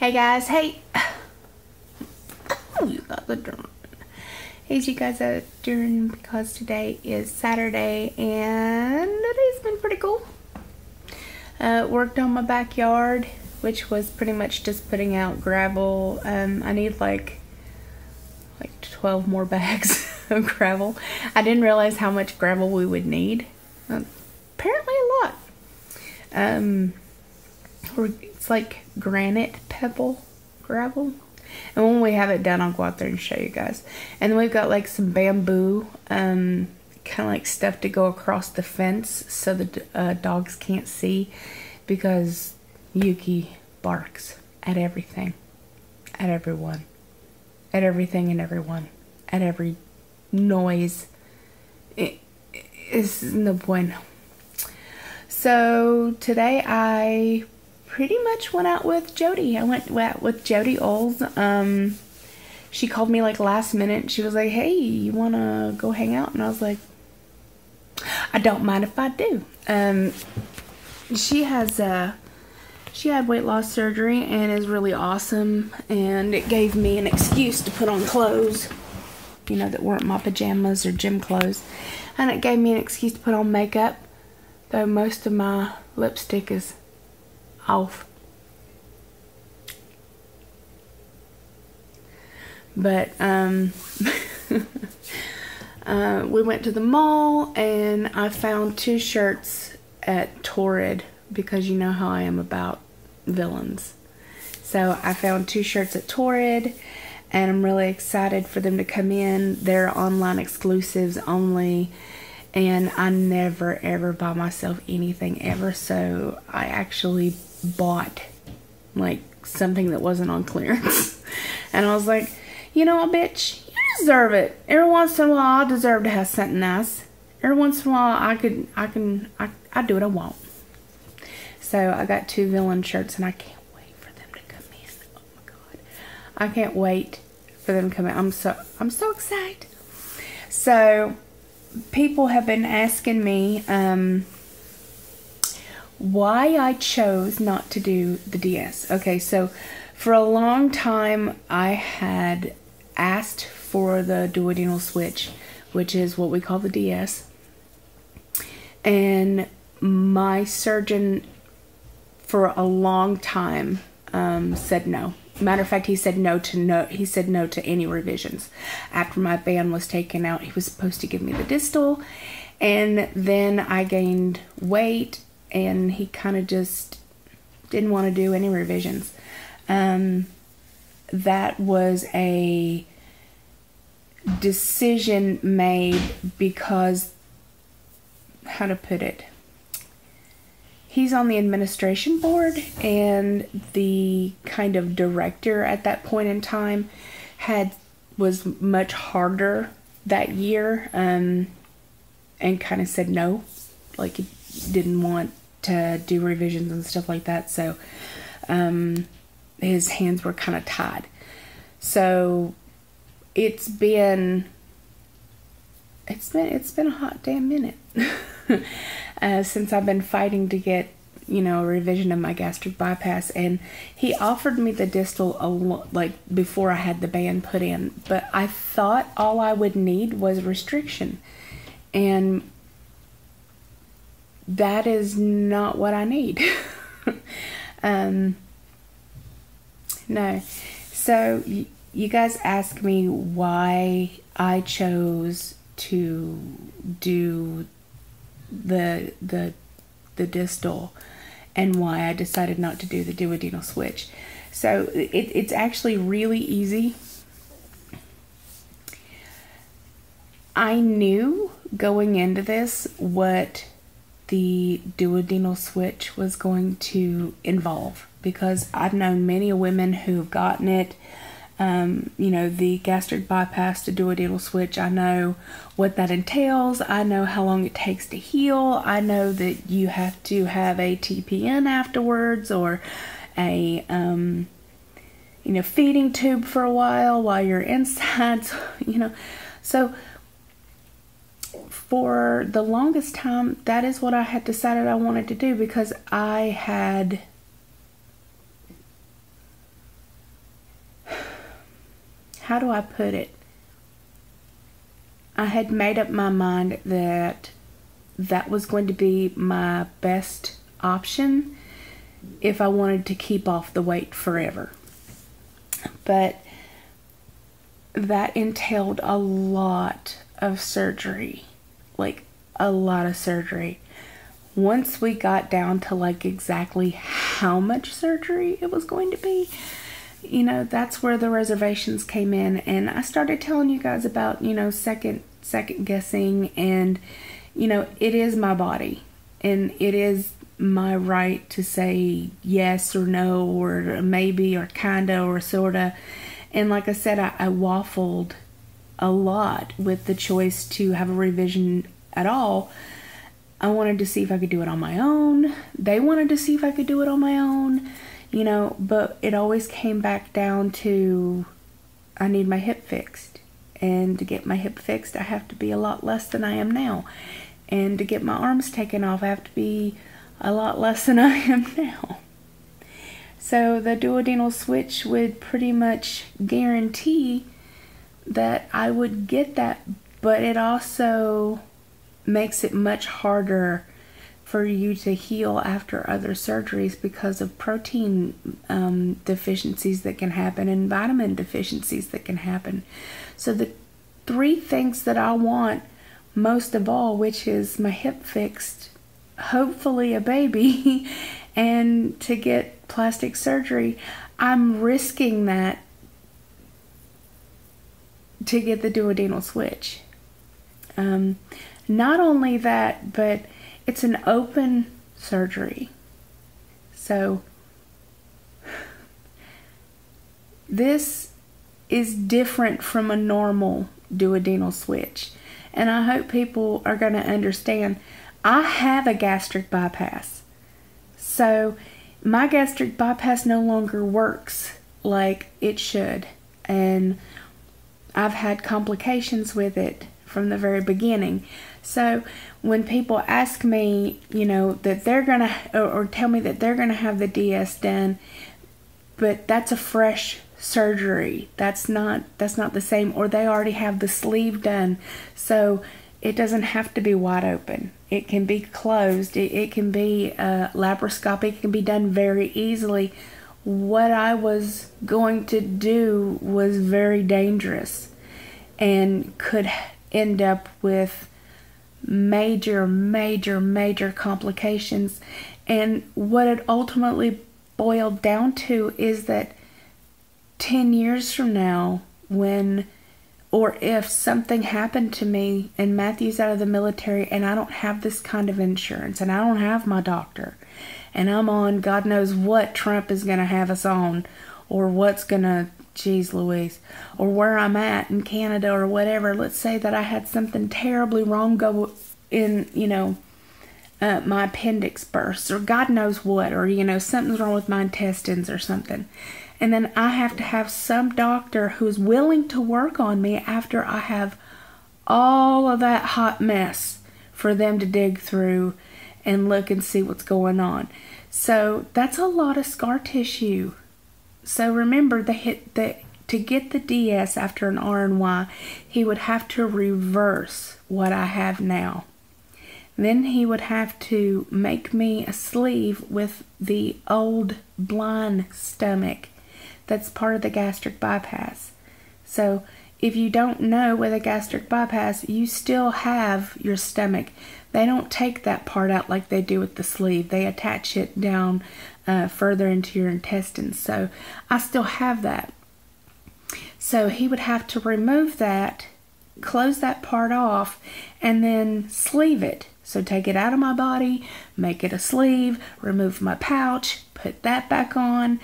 Hey guys, hey. You got the drone. Hey, you guys are doing because today is Saturday and today's been pretty cool. Worked on my backyard, which was pretty much just putting out gravel. I need like 12 more bags of gravel. I didn't realize how much gravel we would need. Apparently a lot. It's like granite pebble gravel. And when we have it done, I'll go out there and show you guys. And then we've got like some bamboo, kind of like stuff to go across the fence so the dogs can't see, because Yuki barks at everything, at everyone, at everything and everyone, at every noise. It's no bueno. So today I pretty much went out with Jody. I went with Jody Oles. She called me like last minute. She was like, hey, you want to go hang out? And I was like, I don't mind if I do. She had weight loss surgery and is really awesome. And it gave me an excuse to put on clothes, you know, that weren't my pajamas or gym clothes. And it gave me an excuse to put on makeup, though most of my lipstick is off. But we went to the mall and I found 2 shirts at Torrid, because you know how I am about villains. So I found 2 shirts at Torrid and I'm really excited for them to come in. They're online exclusives only. And I never ever buy myself anything ever, so I actually bought like something that wasn't on clearance. And I was like, you know what, bitch, you deserve it. Every once in a while I deserve to have something nice. Every once in a while I do what I want. So I got 2 villain shirts and I can't wait for them to come in. Oh my god. I can't wait for them to come in. I'm so excited. So people have been asking me why I chose not to do the DS. Okay, so for a long time I had asked for the duodenal switch, which is what we call the DS, and my surgeon for a long time said no. Matter of fact, he said no to any revisions. After my band was taken out, he was supposed to give me the distal, and then I gained weight and he kind of just didn't want to do any revisions. That was a decision made because, how to put it, he's on the administration board, and the kind of director at that point in time was much harder that year, and kind of said no, like he didn't want to do revisions and stuff like that. So his hands were kind of tied. So it's been a hot damn minute since I've been fighting to get, you know, a revision of my gastric bypass, and he offered me the distal like before I had the band put in, but I thought all I would need was restriction, and that is not what I need. No. So you guys ask me why I chose to do the distal and why I decided not to do the duodenal switch. So it's actually really easy. I knew going into this what the duodenal switch was going to involve, because I've known many women who've gotten it. You know, the gastric bypass to duodenal switch, I know what that entails. I know how long it takes to heal. I know that you have to have a TPN afterwards, or a you know, feeding tube for a while you're inside, you know. So for the longest time, that is what I had decided I wanted to do, because I had how do I put it? I had made up my mind that that was going to be my best option if I wanted to keep off the weight forever. But that entailed a lot of surgery, like a lot of surgery. Once we got down to like exactly how much surgery it was going to be, you know, that's where the reservations came in. And I started telling you guys about, you know, second guessing. And, you know, it is my body, and it is my right to say yes or no, or maybe, or kinda, or sorta. And like I said, I waffled a lot with the choice to have a revision at all. I wanted to see if I could do it on my own. They wanted to see if I could do it on my own, you know, but it always came back down to I need my hip fixed. And to get my hip fixed, I have to be a lot less than I am now. And to get my arms taken off, I have to be a lot less than I am now. So the duodenal switch would pretty much guarantee that I would get that, but it also makes it much harder for you to heal after other surgeries because of protein deficiencies that can happen and vitamin deficiencies that can happen. So the three things that I want most of all, which is my hip fixed, hopefully a baby, and to get plastic surgery, I'm risking that to get the duodenal switch. Not only that, but it's an open surgery. So this is different from a normal duodenal switch. And I hope people are going to understand. I have a gastric bypass. So my gastric bypass no longer works like it should. And I've had complications with it from the very beginning. So when people ask me, you know, that they're going to, or tell me that they're going to have the DS done, but that's a fresh surgery. That's not the same, or they already have the sleeve done. So it doesn't have to be wide open. It can be closed. It can be laparoscopic. It can be done very easily. What I was going to do was very dangerous and could end up with major complications. And what it ultimately boiled down to is that 10 years from now, when or if something happened to me and Matthew's out of the military and I don't have this kind of insurance and I don't have my doctor and I'm on God knows what Trump is going to have us on, or what's going to, geez Louise, or where I'm at in Canada or whatever. Let's say that I had something terribly wrong go in, you know, my appendix bursts, or God knows what, or, you know, something's wrong with my intestines or something. And then I have to have some doctor who's willing to work on me after I have all of that hot mess for them to dig through and look and see what's going on. So that's a lot of scar tissue. So remember, to get the DS after an RNY, he would have to reverse what I have now. Then he would have to make me a sleeve with the old blind stomach that's part of the gastric bypass. So if you don't know with a gastric bypass, you still have your stomach. They don't take that part out like they do with the sleeve. They attach it down further into your intestines. So I still have that. So he would have to remove that, close that part off, and then sleeve it. So take it out of my body, make it a sleeve, remove my pouch, put that back on.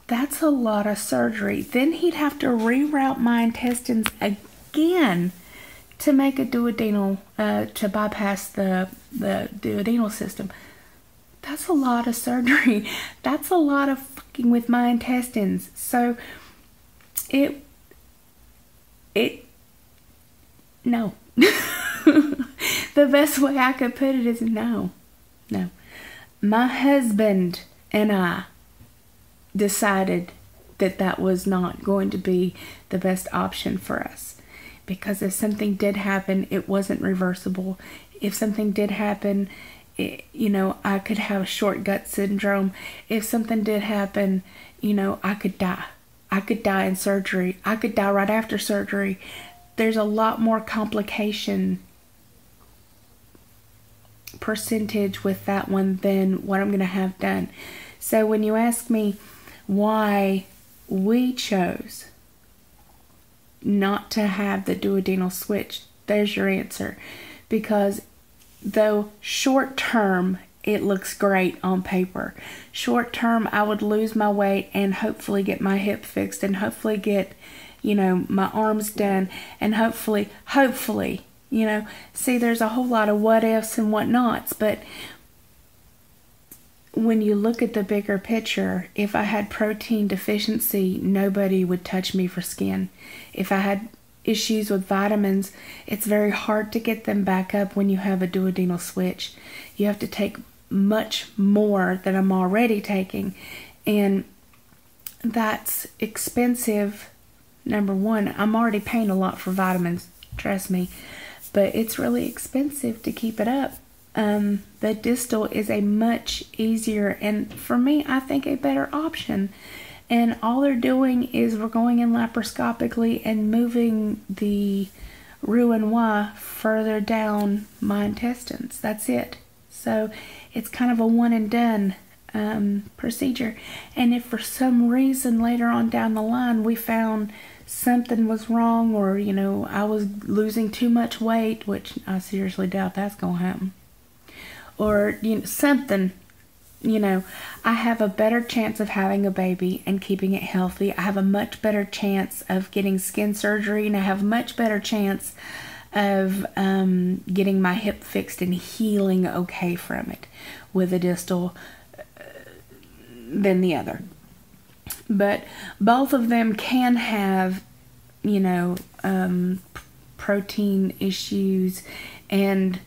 That's a lot of surgery. Then he'd have to reroute my intestines again to make a duodenal, to bypass the duodenal system. That's a lot of surgery. That's a lot of fucking with my intestines. So no. The best way I could put it is no. My husband and I decided that was not going to be the best option for us. Because if something did happen, it wasn't reversible. If something did happen, I could have short gut syndrome. If something did happen, I could die. I could die in surgery. I could die right after surgery. There's a lot more complication percentage with that one than what I'm going to have done. So when you ask me why we chose not to have the duodenal switch, there's your answer. Because though short term it looks great on paper, short term I would lose my weight and hopefully get my hip fixed and hopefully get my arms done, and hopefully see, there's a whole lot of what ifs and what nots, but when you look at the bigger picture, if I had protein deficiency, nobody would touch me for skin. If I had issues with vitamins, it's very hard to get them back up when you have a duodenal switch. You have to take much more than I'm already taking, and that's expensive. Number one, I'm already paying a lot for vitamins, trust me, but it's really expensive to keep it up. The distal is a much easier, and for me, I think a better option. And all they're doing is we're going in laparoscopically and moving the Roux-en-Y further down my intestines. That's it. So it's kind of a one and done procedure. And if for some reason later on down the line we found something was wrong, or I was losing too much weight, which I seriously doubt that's gonna happen, or something, I have a better chance of having a baby and keeping it healthy. I have a much better chance of getting skin surgery, and I have a much better chance of getting my hip fixed and healing okay from it with a distal than the other. But both of them can have, protein issues and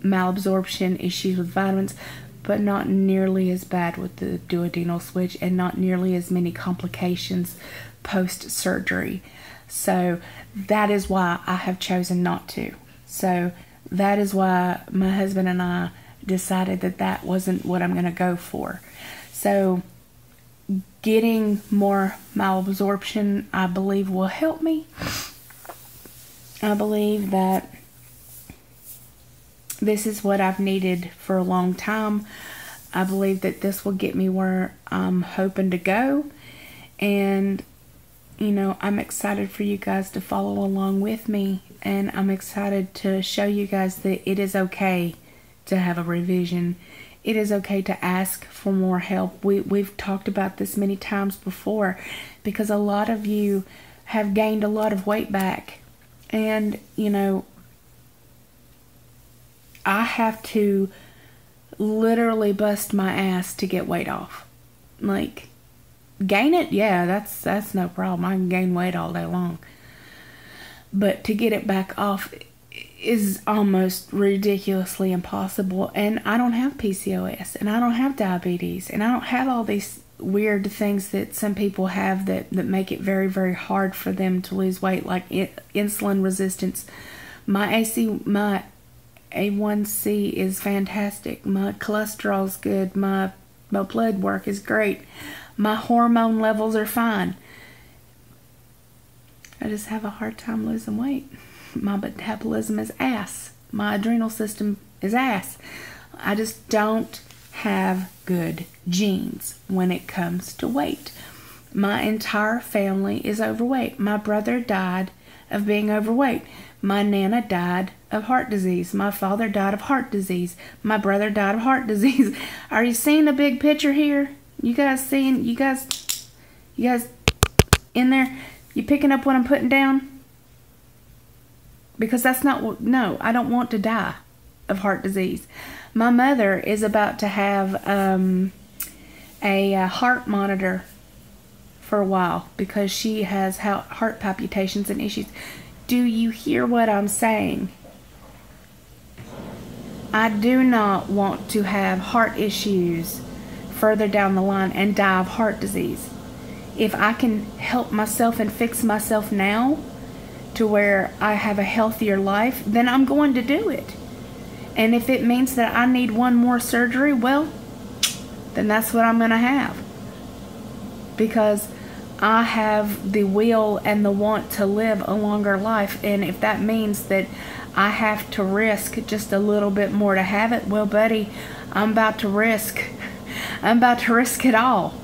malabsorption issues with vitamins, but not nearly as bad with the duodenal switch, and not nearly as many complications post-surgery. So that is why I have chosen not to. So that is why my husband and I decided that wasn't what I'm going to go for. So getting more malabsorption, I believe, will help me. I believe that this is what I've needed for a long time. I believe that this will get me where I'm hoping to go. And, I'm excited for you guys to follow along with me. And I'm excited to show you guys that it is okay to have a revision. It is okay to ask for more help. We've talked about this many times before, because a lot of you have gained a lot of weight back. And, I have to literally bust my ass to get weight off. Like, gain it, yeah, that's no problem. I can gain weight all day long. But to get it back off is almost ridiculously impossible. And I don't have PCOS, and I don't have diabetes, and I don't have all these weird things that some people have that make it very, very hard for them to lose weight, like insulin resistance. My A1C is fantastic. My cholesterol's good. My blood work is great. My hormone levels are fine. I just have a hard time losing weight. My metabolism is ass. My adrenal system is ass. I just don't have good genes when it comes to weight. My entire family is overweight. My brother died of being overweight. My Nana died of heart disease. My father died of heart disease. My brother died of heart disease. Are you seeing the big picture here? You guys in there? You picking up what I'm putting down? Because that's not what, no, I don't want to die of heart disease. My mother is about to have a heart monitor for a while because she has heart palpitations and issues. Do you hear what I'm saying? I do not want to have heart issues further down the line and die of heart disease. if I can help myself and fix myself now to where I have a healthier life, then I'm going to do it. And if it means that I need one more surgery, well, then that's what I'm going to have. Because I have the will and the want to live a longer life. And if that means that I have to risk just a little bit more to have it, well, buddy, I'm about to risk it all.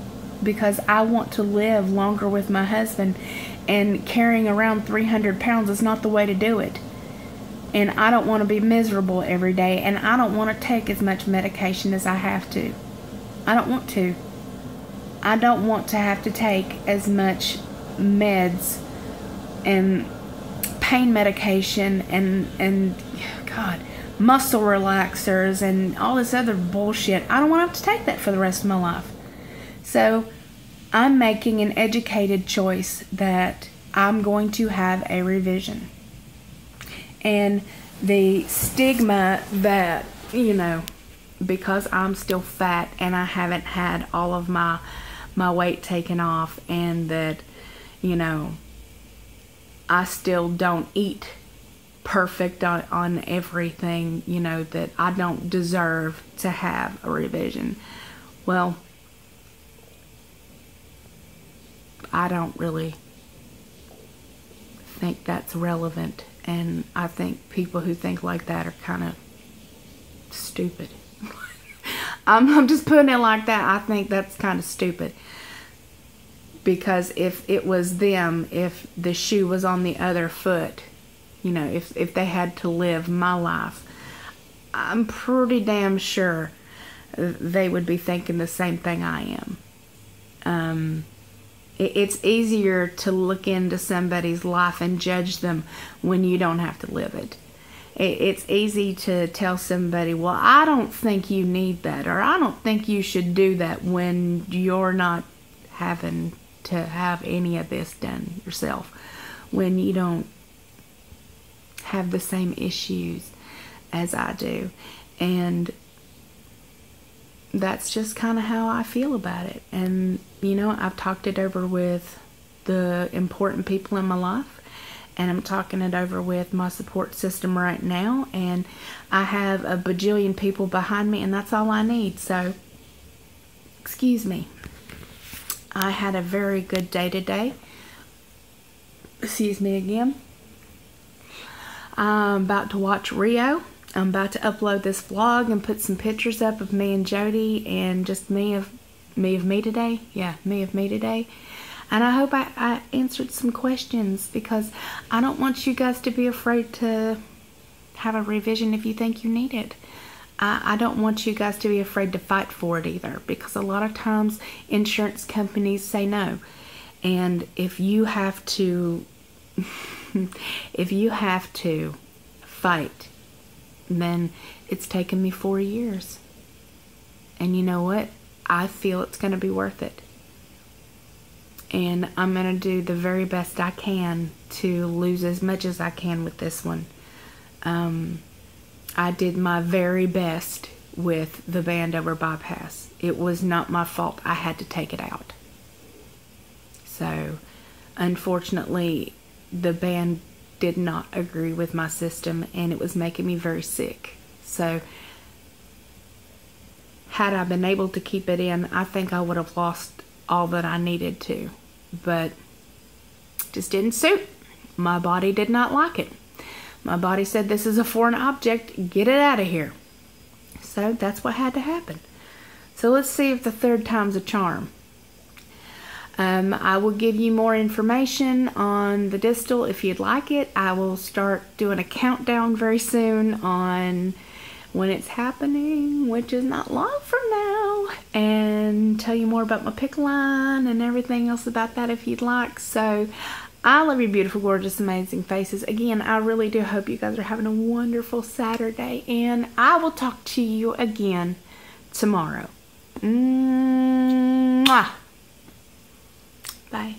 Because I want to live longer with my husband. And carrying around 300 pounds is not the way to do it. And I don't want to be miserable every day. And I don't want to take as much medication as I have to. I don't want to. I don't want to have to take as much meds and pain medication and God, muscle relaxers and all this other bullshit. I don't want to have to take that for the rest of my life. So I'm making an educated choice that I'm going to have a revision. And the stigma that, you know, because I'm still fat and I haven't had all of my weight taken off, and that, you know, I still don't eat perfect on everything, you know, that I don't deserve to have a revision. Well, I don't really think that's relevant, and I think people who think like that are kind of stupid. I'm just putting it like that. I think that's kind of stupid. Because if it was them, if the shoe was on the other foot, you know, if they had to live my life, I'm pretty damn sure they would be thinking the same thing I am. It's easier to look into somebody's life and judge them when you don't have to live it. It's easy to tell somebody, well, I don't think you need that, or I don't think you should do that, when you're not having to have any of this done yourself, when you don't have the same issues as I do. And that's just kind of how I feel about it. And, you know, I've talked it over with the important people in my life. And I'm talking it over with my support system right now. And I have a bajillion people behind me, and that's all I need. So, excuse me. I had a very good day today. Excuse me again. I'm about to watch Rio. I'm about to upload this vlog and put some pictures up of me and Jody, and just me of me today. Yeah, me of me today. And I hope I answered some questions, because I don't want you guys to be afraid to have a revision if you think you need it. I don't want you guys to be afraid to fight for it either, because a lot of times insurance companies say no. And if you have to fight, then it's taken me 4 years. And you know what? I feel it's going to be worth it. And I'm going to do the very best I can to lose as much as I can with this one. I did my very best with the band over bypass. It was not my fault. I had to take it out. So, unfortunately, the band did not agree with my system, and it was making me very sick. So, had I been able to keep it in, I think I would have lost all that I needed to. But it just didn't suit. My body did not like it. My body said, this is a foreign object, get it out of here. So that's what had to happen. So let's see if the third time's a charm. I will give you more information on the distal if you'd like it. I will start doing a countdown very soon on when it's happening, which is not long from now, and tell you more about my pick line and everything else about that if you'd like. So I love your beautiful, gorgeous, amazing faces. Again, I really do hope you guys are having a wonderful Saturday, and I will talk to you again tomorrow. Mwah. Bye.